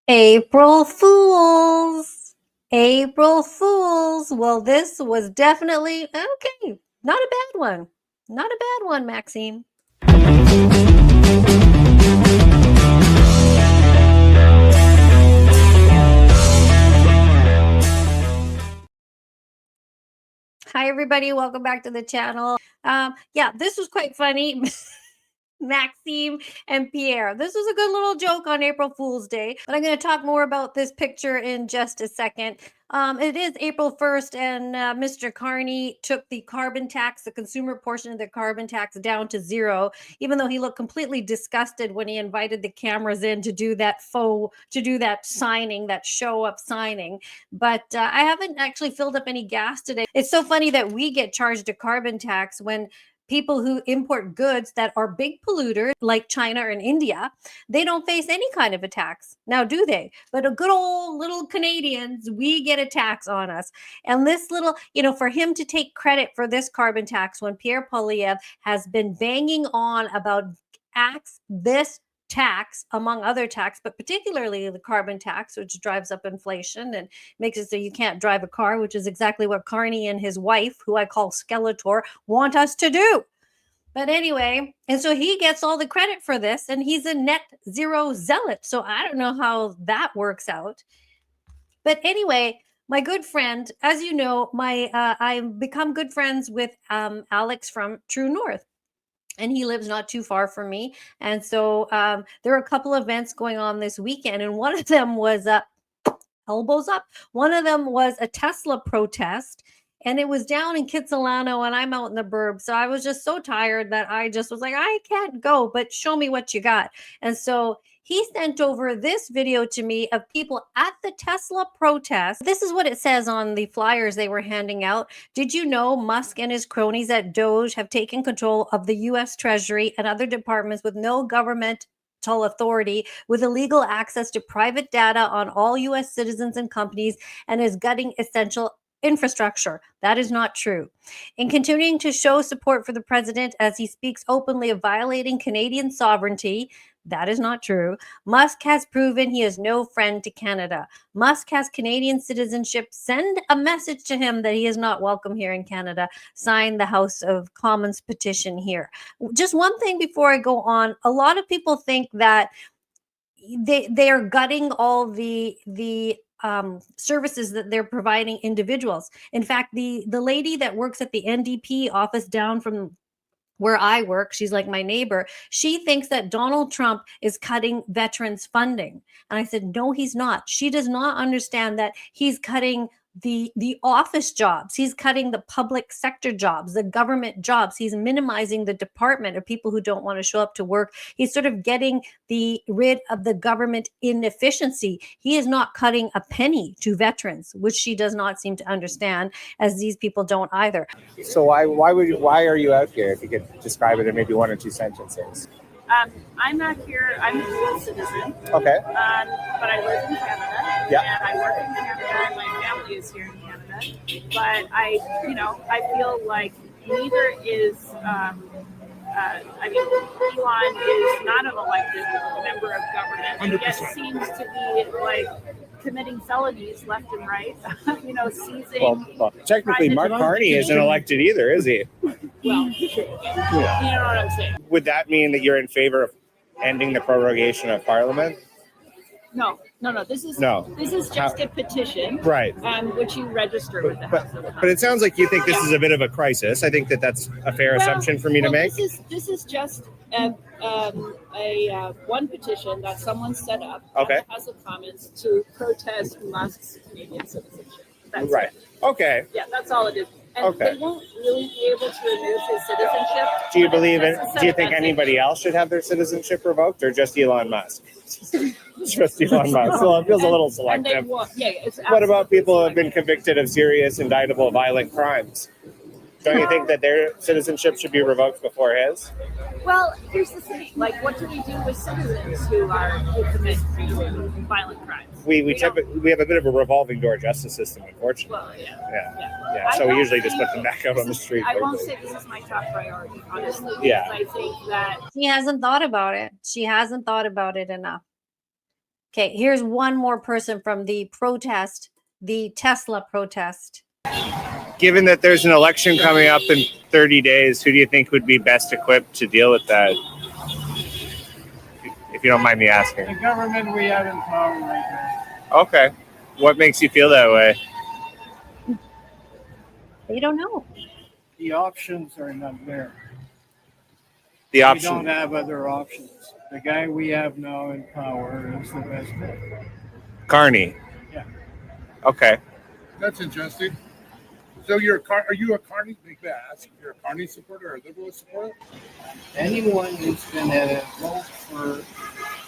April Fools. April Fools. Well, this was definitely okay. Not a bad one. Not a bad one, Maxime. Hi, everybody. Welcome back to the channel. Yeah, this was quite funny. Maxime and Pierre. This was a good little joke on April Fool's Day, but I'm going to talk more about this picture in just a second. It is April 1st, and Mr. Carney took the carbon tax, the consumer portion of the carbon tax, down to zero, even though he looked completely disgusted when he invited the cameras in to do that signing, that show up signing. But I haven't actually filled up any gas today. It's so funny that we get charged a carbon tax when people who import goods that are big polluters like China and India, they don't face any kind of a tax. Now, do they? But a good old little Canadians, we get a tax on us. And this little, for him to take credit for this carbon tax when Pierre Poilievre has been banging on about this tax, among other tax, but particularly the carbon tax, which drives up inflation and makes it so you can't drive a car, which is exactly what Carney and his wife, who I call Skeletor, want us to do. But anyway, and so he gets all the credit for this, and he's a net zero zealot. So I don't know how that works out. But anyway, my good friend, as you know, I've become good friends with Alex from True North. And he lives not too far from me. And so there are a couple of events going on this weekend. And one of them was elbows up. One of them was a Tesla protest. And it was down in Kitsilano, and I'm out in the burbs. So I was just so tired that I just was like, I can't go, but show me what you got. And so he sent over this video to me of people at the Tesla protest. This is what it says on the flyers they were handing out. Did you know Musk and his cronies at Doge have taken control of the U.S. Treasury and other departments with no government authority, with illegal access to private data on all U.S. citizens and companies, and is gutting essential infrastructure? That is not true. In continuing to show support for the president as he speaks openly of violating Canadian sovereignty, that is not true. Musk has proven he is no friend to Canada. Musk has Canadian citizenship. Send a message to him that he is not welcome here in Canada. Sign the House of Commons petition here. Just one thing before I go on. A lot of people think that they are gutting all the services that they're providing individuals. In fact, the lady that works at the NDP office down from where I work, she's like my neighbor, she thinks that Donald Trump is cutting veterans funding. And I said, no, he's not. She does not understand that he's cutting the office jobs. He's cutting the public sector jobs, the government jobs. He's minimizing the department of people who don't want to show up to work. He's sort of getting rid of the government inefficiency. He is not cutting a penny to veterans, which she does not seem to understand, as these people don't either. So why are you out here? If you could describe it in maybe one or two sentences. I'm out here. I'm a dual citizen. Okay. But I live in Canada. Yeah. And I work in Canada, and my family is here in Canada. But I feel like neither is. Elon is not an elected member of government, and yet seems to be like committing felonies left and right. Seizing. Well, technically, Mark Carney isn't elected either, is he? Well, yeah. You know what I'm saying. Would that mean that you're in favor of ending the prorogation of Parliament? No. This is just a petition, right? Which you register with the House of Commons. But it sounds like you think this is a bit of a crisis. I think that's a fair assumption for me to make. This is just a one petition that someone set up at the House of Commons to protest Musk's Canadian citizenship. That's right. It. Okay. Yeah, that's all it is. And they won't really be able to remove his citizenship. Do you believe it? Do you think anybody else should have their citizenship revoked, or just Elon Musk? Just Elon Musk. Well, it feels a little selective. What about people who have been convicted of serious, indictable, violent crimes? Don't you think that their citizenship should be revoked before his? Well, here's the thing. Like, what do we do with citizens who commit violent crimes? We have a bit of a revolving door justice system, unfortunately. Well, yeah. So we usually just put them back out on the street. I won't say this is my top priority, honestly. Yeah. I think that she hasn't thought about it. She hasn't thought about it enough. Okay, here's one more person from the protest, the Tesla protest. Given that there's an election coming up in 30 days, who do you think would be best equipped to deal with that? If you don't mind me asking. The government we have in power right now. Okay. What makes you feel that way? They don't know. The options are not there. The We option. don't have other options. The guy we have now in power is the best bet. Carney. Yeah. Okay. That's interesting. So are you a Carney? Maybe I ask if you're a Carney supporter or a Liberal supporter? Anyone who's going to vote for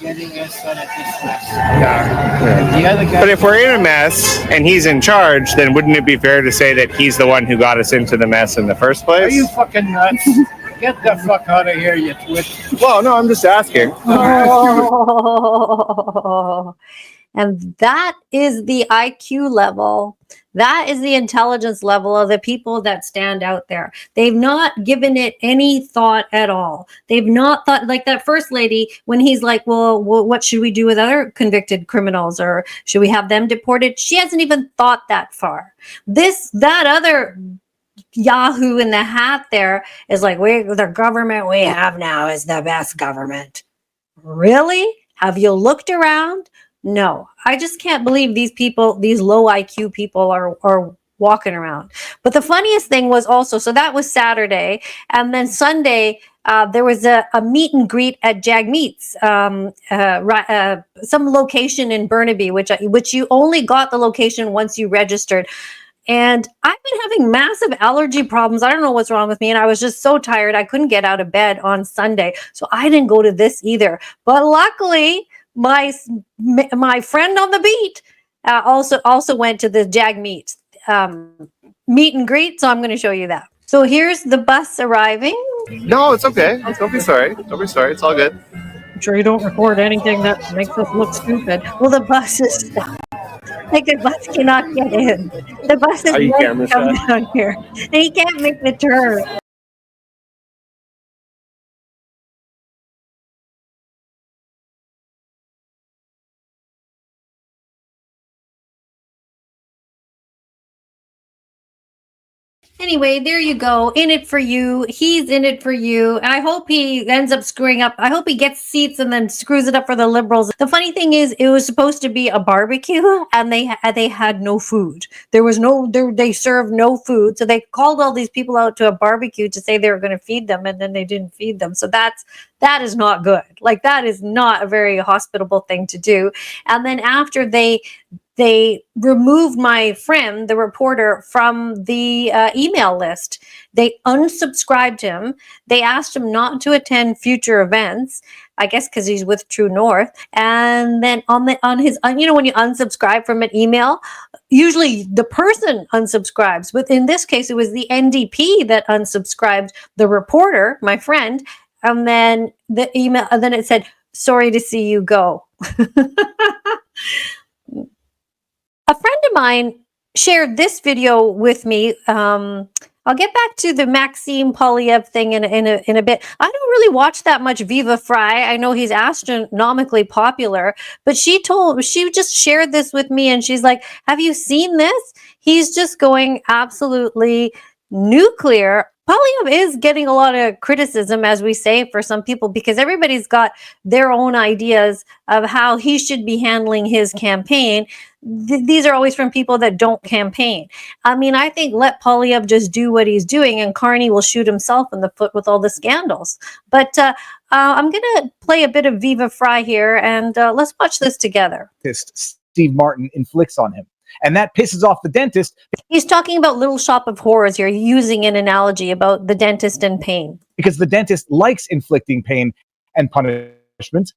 getting us out of this mess. Yeah. The other guy. But if we're in a mess and he's in charge, then wouldn't it be fair to say that he's the one who got us into the mess in the first Are place? you fucking nuts? Get the fuck out of here, you twit. Well, no, I'm just asking. Oh. And that is the IQ level. That is the intelligence level of the people that stand out there. They've not given it any thought at all. They've not thought, like that first lady, when he's like, well, what should we do with other convicted criminals? Or should we have them deported? She hasn't even thought that far. That other Yahoo in the hat there is like, the government we have now is the best government. Really? Have you looked around? No, I just can't believe these people, these low IQ people are walking around. But the funniest thing was also, so that was Saturday. And then Sunday, there was a meet and greet at Jag Meats, some location in Burnaby, which you only got the location once you registered. And I've been having massive allergy problems. I don't know what's wrong with me. And I was just so tired. I couldn't get out of bed on Sunday. So I didn't go to this either. But luckily, my friend on the beat also went to the Jag Meat meet and greet. So I'm going to show you that. So here's the bus arriving. No, it's okay. Don't be sorry. Don't be sorry. It's all good. I'm sure you don't record anything that makes us look stupid. Well, the bus is stopped. Like the bus cannot get in. The bus is Are you camera come shy? down here, and he can't make the turn. Anyway, there you go. In it for you. He's in it for you. And I hope he ends up screwing up. I hope he gets seats and then screws it up for the Liberals. The funny thing is, it was supposed to be a barbecue and they had no food. They served no food. So they called all these people out to a barbecue to say they were going to feed them, and then they didn't feed them. So that is not good. Like, that is not a very hospitable thing to do. And then after they removed my friend, the reporter, from the email list. They unsubscribed him. They asked him not to attend future events, I guess because he's with True North. And then on his, when you unsubscribe from an email, usually the person unsubscribes. But in this case, it was the NDP that unsubscribed the reporter, my friend. And then the email, and then it said, "Sorry to see you go." A friend of mine shared this video with me. I'll get back to the Maxime Polyev thing in a bit. I don't really watch that much Viva Fry. I know he's astronomically popular, but she just shared this with me, and she's like, "Have you seen this? He's just going absolutely nuclear." Polyev is getting a lot of criticism, as we say, for some people, because everybody's got their own ideas of how he should be handling his campaign. These are always from people that don't campaign. I mean, I think let Polyev just do what he's doing, and Carney will shoot himself in the foot with all the scandals. But I'm going to play a bit of Viva Fry here, and let's watch this together. Steve Martin inflicts on him. And that pisses off the dentist. He's talking about Little Shop of Horrors here, using an analogy about the dentist and pain. Because the dentist likes inflicting pain and punishment.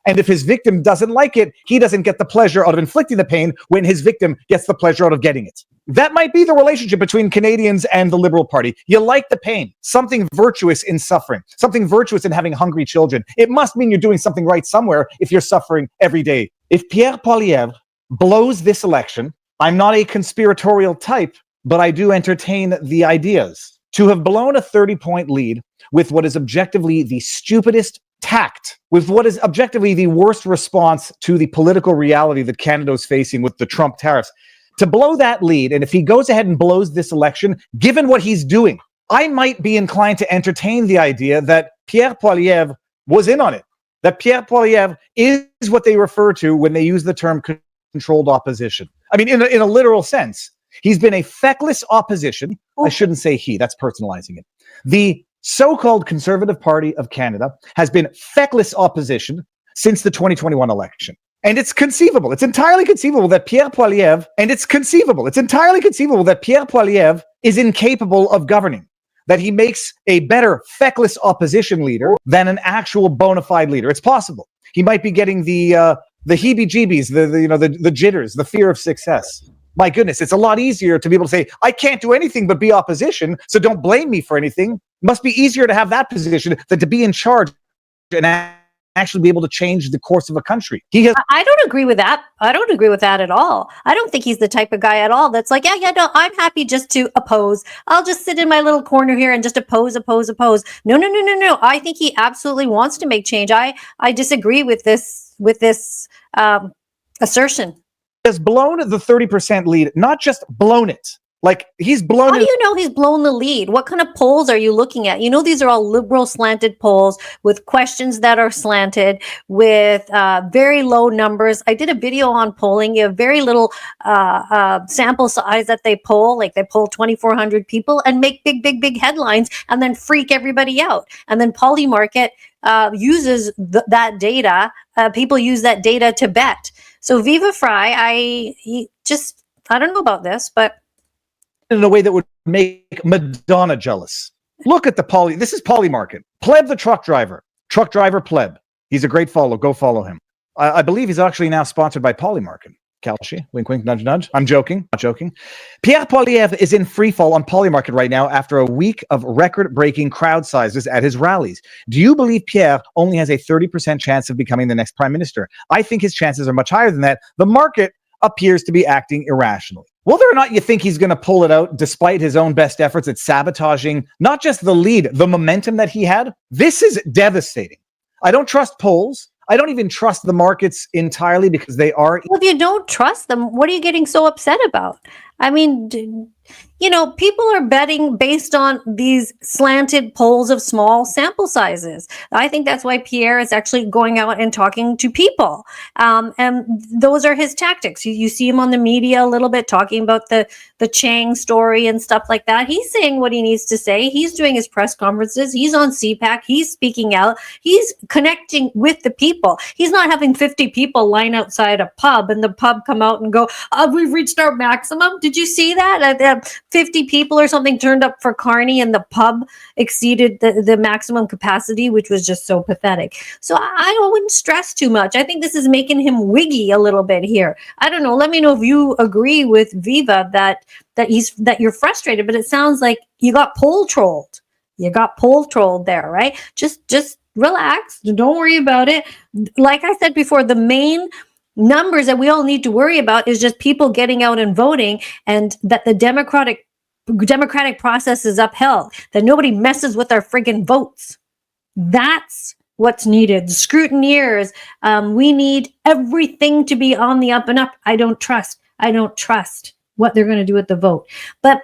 And if his victim doesn't like it, he doesn't get the pleasure out of inflicting the pain when his victim gets the pleasure out of getting it. That might be the relationship between Canadians and the Liberal Party. You like the pain, something virtuous in suffering, something virtuous in having hungry children. It must mean you're doing something right somewhere if you're suffering every day. If Pierre Polyev blows this election, I'm not a conspiratorial type, but I do entertain the ideas. To have blown a 30-point lead with what is objectively the stupidest tact with what is objectively the worst response to the political reality that Canada is facing with the Trump tariffs, to blow that lead. And if he goes ahead and blows this election, given what he's doing, I might be inclined to entertain the idea that Pierre Poilievre was in on it, that Pierre Poilievre is what they refer to when they use the term controlled opposition. I mean, in a literal sense, he's been a feckless opposition. I shouldn't say he, that's personalizing it. The so-called Conservative Party of Canada has been feckless opposition since the 2021 election. And it's conceivable, it's entirely conceivable that Pierre Poilievre, is incapable of governing, that he makes a better feckless opposition leader than an actual bona fide leader. It's possible. He might be getting the heebie-jeebies, the jitters, the fear of success. My goodness, it's a lot easier to be able to say, I can't do anything but be opposition, so don't blame me for anything. It must be easier to have that position than to be in charge and actually be able to change the course of a country. I don't agree with that. I don't agree with that at all. I don't think he's the type of guy at all that's like, no, I'm happy just to oppose. I'll just sit in my little corner here and just oppose. No. I think he absolutely wants to make change. I disagree with this assertion. He has blown the 30% lead, not just blown it. Like, he's blown. How do you know he's blown the lead? What kind of polls are you looking at? You know, these are all liberal slanted polls with questions that are slanted, with very low numbers. I did a video on polling. You have very little sample size that they poll. Like, they poll 2,400 people and make big headlines and then freak everybody out. And then Polymarket uses that data. People use that data to bet. So Viva Fry, I don't know about this, but in a way that would make Madonna jealous. Look at this is Polymarket. Pleb the truck driver Pleb. He's a great follow. Go follow him. I believe he's actually now sponsored by Polymarket. Kalshi, wink, wink, nudge, nudge. I'm joking, not joking. Pierre Poilievre is in free fall on Polymarket right now after a week of record-breaking crowd sizes at his rallies. Do you believe Pierre only has a 30% chance of becoming the next prime minister? I think his chances are much higher than that. The market appears to be acting irrationally. Whether or not you think he's going to pull it out despite his own best efforts at sabotaging not just the lead, the momentum that he had, this is devastating. I don't trust polls. I don't even trust the markets entirely because they are. Well, if you don't trust them, what are you getting so upset about? I mean, people are betting based on these slanted polls of small sample sizes. I think that's why Pierre is actually going out and talking to people. And those are his tactics. You see him on the media a little bit talking about the Chang story and stuff like that. He's saying what he needs to say. He's doing his press conferences. He's on CPAC. He's speaking out. He's connecting with the people. He's not having 50 people line outside a pub and the pub come out and go, we've reached our maximum. Did you see that? 50 people or something turned up for Carney and the pub exceeded the maximum capacity, which was just so pathetic. So I wouldn't stress too much. I think this is making him wiggy a little bit here. I don't know. Let me know if you agree with Viva that you're frustrated, but it sounds like you got poll trolled. You got poll trolled there, right? Just relax. Don't worry about it. Like I said before, the main numbers that we all need to worry about is just people getting out and voting, and that the democratic process is upheld, that nobody messes with our friggin' votes. That's what's needed. The scrutineers, we need everything to be on the up and up. I don't trust what they're going to do with the vote. But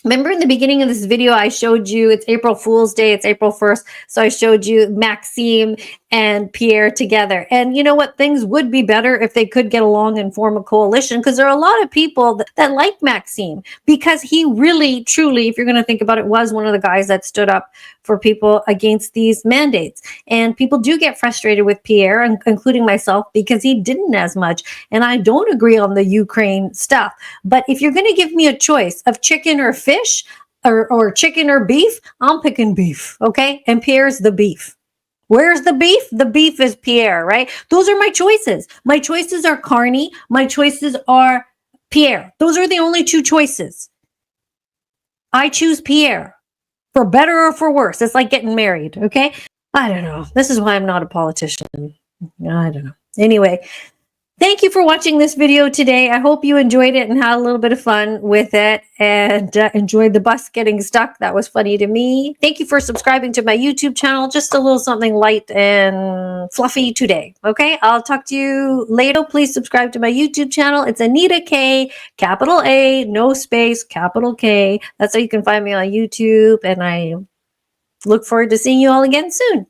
remember in the beginning of this video, I showed you, it's April Fool's Day, it's April 1st. So I showed you Maxime and Pierre together. And you know what? Things would be better if they could get along and form a coalition, because there are a lot of people that like Maxime, because he really, truly, if you're going to think about it, was one of the guys that stood up for people against these mandates. And people do get frustrated with Pierre, including myself, because he didn't as much. And I don't agree on the Ukraine stuff. But if you're going to give me a choice of chicken or fish, or chicken or beef, I'm picking beef, okay? And Pierre's the beef. Where's the beef? The beef is Pierre, right? Those are my choices. My choices are Carney. My choices are Pierre. Those are the only two choices. I choose Pierre, for better or for worse. It's like getting married, okay? I don't know. This is why I'm not a politician. I don't know. Anyway, Thank you for watching this video today. I hope you enjoyed it and had a little bit of fun with it and enjoyed the bus getting stuck. That was funny to me. Thank you for subscribing to my YouTube channel. Just a little something light and fluffy today. Okay, I'll talk to you later. Please subscribe to my YouTube channel. It's Anita K, capital A, no space, capital K. That's how you can find me on YouTube. And I look forward to seeing you all again soon.